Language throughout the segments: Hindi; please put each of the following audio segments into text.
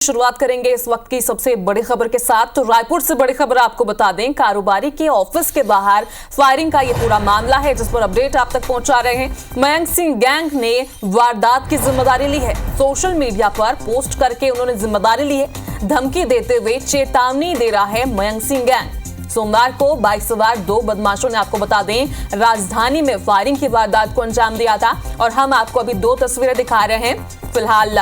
शुरुआत करेंगे इस वक्त की सबसे बड़ी खबर के साथ। तो रायपुर से बड़ी खबर आपको बता दें, कारोबारी के ऑफिस के बाहर फायरिंग का ये पूरा मामला है, जिस पर अपडेट आप तक पहुंचा रहे हैं। मयंक सिंह गैंग ने वारदात की जिम्मेदारी ली है। सोशल मीडिया पर पोस्ट करके उन्होंने जिम्मेदारी ली है। धमकी देते हुए चेतावनी दे रहा है मयंक सिंह गैंग। सोमवार को बाइक सवार दो बदमाशों ने, आपको बता दें, राजधानी में फायरिंग की वारदात को अंजाम दिया था और हम आपको अभी दो तस्वीरें दिखा रहे हैं फिलहाल।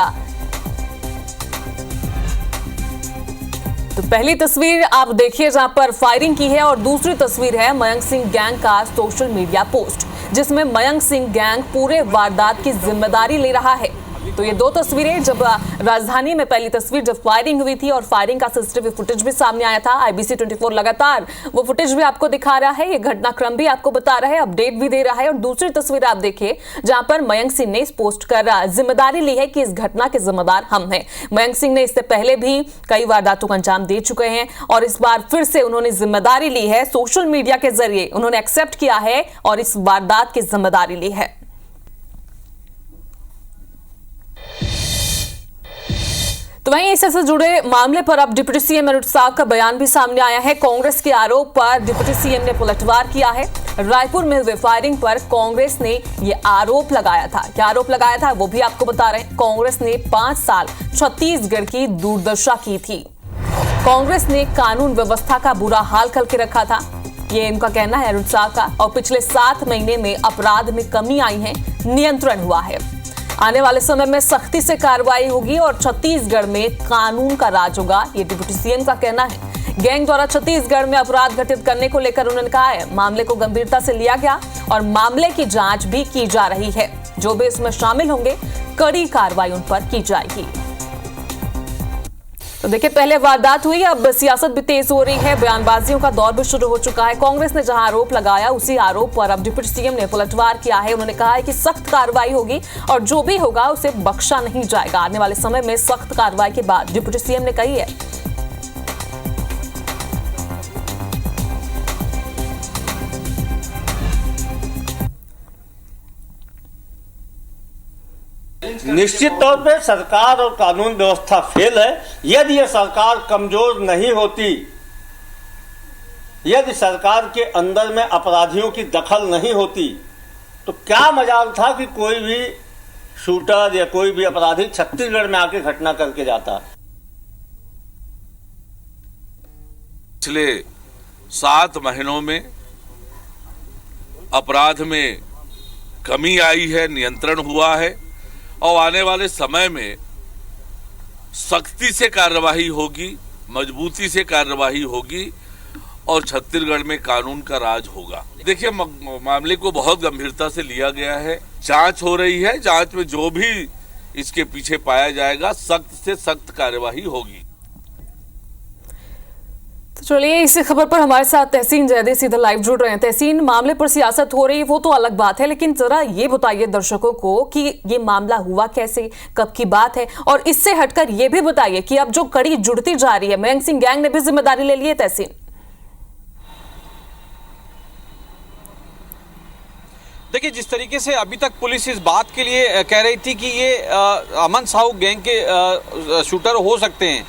तो पहली तस्वीर आप देखिए जहां पर फायरिंग की है और दूसरी तस्वीर है मयंक सिंह गैंग का सोशल मीडिया पोस्ट, जिसमें मयंक सिंह गैंग पूरे वारदात की जिम्मेदारी ले रहा है। तो ये दो तस्वीरें जब राजधानी में, पहली तस्वीर जब फायरिंग हुई थी और फायरिंग का सीसीटीवी फुटेज भी सामने आया था। IBC 24 लगातार वो फुटेज भी आपको दिखा रहा है, ये घटनाक्रम भी आपको बता रहा है, अपडेट भी दे रहा है। और दूसरी तस्वीर आप देखिए जहां पर मयंक सिंह ने इस पोस्ट कर जिम्मेदारी ली है कि इस घटना के जिम्मेदार हम हैं। मयंक सिंह ने इससे पहले भी कई वारदातों को अंजाम दे चुके हैं और इस बार फिर से उन्होंने जिम्मेदारी ली है। सोशल मीडिया के जरिए उन्होंने एक्सेप्ट किया है और इस वारदात की जिम्मेदारी ली है। तो वहीं इससे जुड़े मामले पर अब डिप्टी सीएम अनिरुद्ध साव का बयान भी सामने आया है। कांग्रेस के आरोप पर डिप्टी सीएम ने पलटवार किया है। रायपुर में हुए फायरिंग पर कांग्रेस ने यह आरोप लगाया था। क्या आरोप लगाया था वो भी आपको बता रहे हैं। कांग्रेस ने 5 साल छत्तीसगढ़ की दुर्दशा की थी। कांग्रेस ने कानून व्यवस्था का बुरा हाल करके रखा था, ये इनका कहना है अनिरुद्ध साव का। और पिछले 7 महीने में अपराध में कमी आई है, नियंत्रण हुआ है। आने वाले समय में सख्ती से कार्रवाई होगी और छत्तीसगढ़ में कानून का राज होगा, ये डिप्टी सीएम का कहना है। गैंग द्वारा छत्तीसगढ़ में अपराध घटित करने को लेकर उन्होंने कहा है मामले को गंभीरता से लिया गया और मामले की जांच भी की जा रही है। जो भी इसमें शामिल होंगे कड़ी कार्रवाई उन पर की जाएगी। तो देखिए, पहले वारदात हुई, अब सियासत भी तेज हो रही है, बयानबाजियों का दौर भी शुरू हो चुका है। कांग्रेस ने जहां आरोप लगाया उसी आरोप पर अब डिप्टी सीएम ने पलटवार किया है। उन्होंने कहा है कि सख्त कार्रवाई होगी और जो भी होगा उसे बख्शा नहीं जाएगा। आने वाले समय में सख्त कार्रवाई की बात डिप्टी सीएम ने कही है। निश्चित तौर पे सरकार और कानून व्यवस्था फेल है। यदि ये सरकार कमजोर नहीं होती, यदि सरकार के अंदर में अपराधियों की दखल नहीं होती, तो क्या मजाल था कि कोई भी शूटर या कोई भी अपराधी छत्तीसगढ़ में आके घटना करके जाता। पिछले 7 महीनों में अपराध में कमी आई है, नियंत्रण हुआ है और आने वाले समय में सख्ती से कार्रवाई होगी, मजबूती से कार्रवाई होगी और छत्तीसगढ़ में कानून का राज होगा। देखिए, मामले को बहुत गंभीरता से लिया गया है, जांच हो रही है। जांच में जो भी इसके पीछे पाया जाएगा, सख्त से सख्त कार्रवाई होगी। तो चलिए, इस खबर पर हमारे साथ तहसीन जयदे सीधा लाइव जुड़ रहे हैं। तहसीन, मामले पर सियासत हो रही है वो तो अलग बात है, लेकिन जरा ये बताइए दर्शकों को कि ये मामला हुआ कैसे, कब की बात है, और इससे हटकर ये भी बताइए कि अब जो कड़ी जुड़ती जा रही है, मयंक सिंह गैंग ने भी जिम्मेदारी ले ली है। तहसीन, देखिए, जिस तरीके से अभी तक पुलिस इस बात के लिए कह रही थी कि ये अमन साहू गैंग के शूटर हो सकते हैं,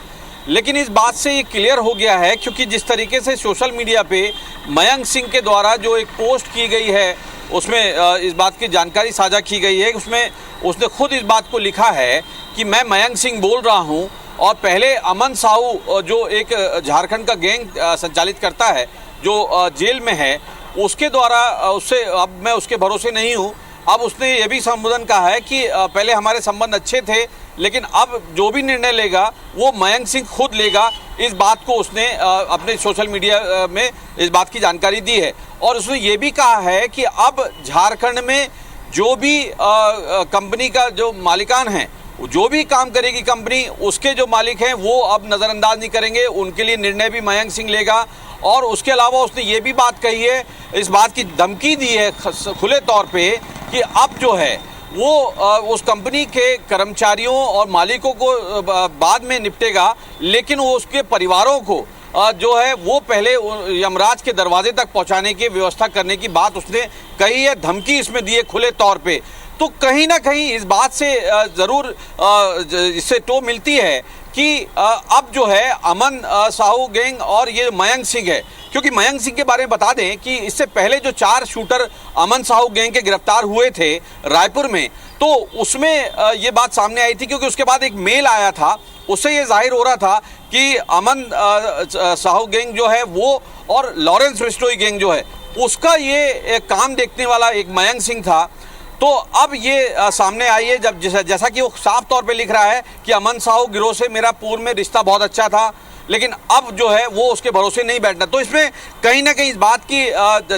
लेकिन इस बात से ये क्लियर हो गया है, क्योंकि जिस तरीके से सोशल मीडिया पे मयंक सिंह के द्वारा जो एक पोस्ट की गई है उसमें इस बात की जानकारी साझा की गई है। उसमें उसने खुद इस बात को लिखा है कि मैं मयंक सिंह बोल रहा हूं और पहले अमन साहू जो एक झारखंड का गैंग संचालित करता है, जो जेल में है, उसके द्वारा उससे अब मैं उसके भरोसे नहीं हूँ। अब उसने ये भी संबोधन कहा है कि पहले हमारे संबंध अच्छे थे, लेकिन अब जो भी निर्णय लेगा वो मयंक सिंह खुद लेगा। इस बात को उसने अपने सोशल मीडिया में इस बात की जानकारी दी है और उसने ये भी कहा है कि अब झारखंड में जो भी कंपनी का जो मालिकान है, जो भी काम करेगी कंपनी, उसके जो मालिक हैं वो अब नज़रअंदाज नहीं करेंगे, उनके लिए निर्णय भी मयंक सिंह लेगा। और उसके अलावा उसने ये भी बात कही है, इस बात की धमकी दी है खुले तौर पे कि अब जो है वो उस कंपनी के कर्मचारियों और मालिकों को बाद में निपटेगा, लेकिन वो उसके परिवारों को जो है वो पहले यमराज के दरवाजे तक पहुंचाने की व्यवस्था करने की बात उसने कही है, धमकी इसमें दी है खुले तौर पे। तो कहीं ना कहीं इस बात से ज़रूर इससे टो मिलती है कि अब जो है अमन साहू गैंग और ये मयंक सिंह है, क्योंकि मयंक सिंह के बारे में बता दें कि इससे पहले जो 4 शूटर अमन साहू गैंग के गिरफ्तार हुए थे रायपुर में, तो उसमें ये बात सामने आई थी क्योंकि उसके बाद एक मेल आया था, उससे ये जाहिर हो रहा था कि अमन साहू गैंग जो है वो और लॉरेंस बिश्नोई गैंग जो है उसका ये एक काम देखने वाला एक मयंक सिंह था। तो अब ये सामने आई है जब जैसा कि वो साफ तौर पे लिख रहा है कि अमन साहू गिरोह से मेरा पूर्व में रिश्ता बहुत अच्छा था, लेकिन अब जो है वो उसके भरोसे नहीं बैठना। तो इसमें कहीं ना कहीं इस बात की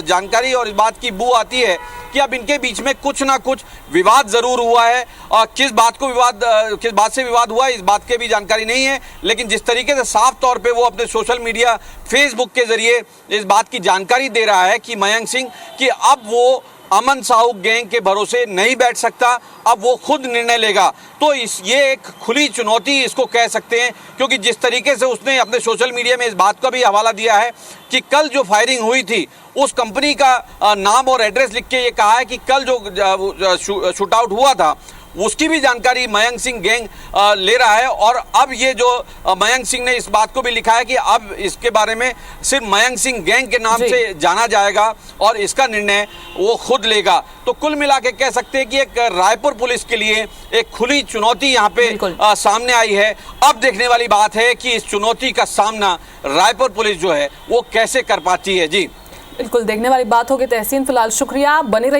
जानकारी और इस बात की बू आती है कि अब इनके बीच में कुछ ना कुछ विवाद जरूर हुआ है, और किस बात से विवाद हुआ है इस बात की भी जानकारी नहीं है, लेकिन जिस तरीके से साफ तौर पे वो अपने सोशल मीडिया फेसबुक के जरिए इस बात की जानकारी दे रहा है कि मयंक सिंह कि अब वो अमन साहू गैंग के भरोसे नहीं बैठ सकता, अब वो खुद निर्णय लेगा। तो ये एक खुली चुनौती इसको कह सकते हैं, क्योंकि जिस तरीके से उसने अपने सोशल मीडिया में इस बात का भी हवाला दिया है कि कल जो फायरिंग हुई थी उस कंपनी का नाम और एड्रेस लिख के ये कहा है कि कल जो शूट आउट हुआ था उसकी भी जानकारी मयंक सिंह गैंग ले रहा है। और अब ये जो मयंक सिंह ने इस बात को भी लिखा है कि अब इसके बारे में सिर्फ मयंक सिंह गैंग के नाम से जाना जाएगा और इसका निर्णय वो खुद लेगा। तो कुल मिला के कह सकते हैं कि एक रायपुर पुलिस के लिए एक खुली चुनौती यहाँ पे सामने आई है। अब देखने वाली बात है कि इस चुनौती का सामना रायपुर पुलिस जो है वो कैसे कर पाती है। जी बिल्कुल देखने वाली बात होगी। तहसीन, फिलहाल शुक्रिया, बने रहिए।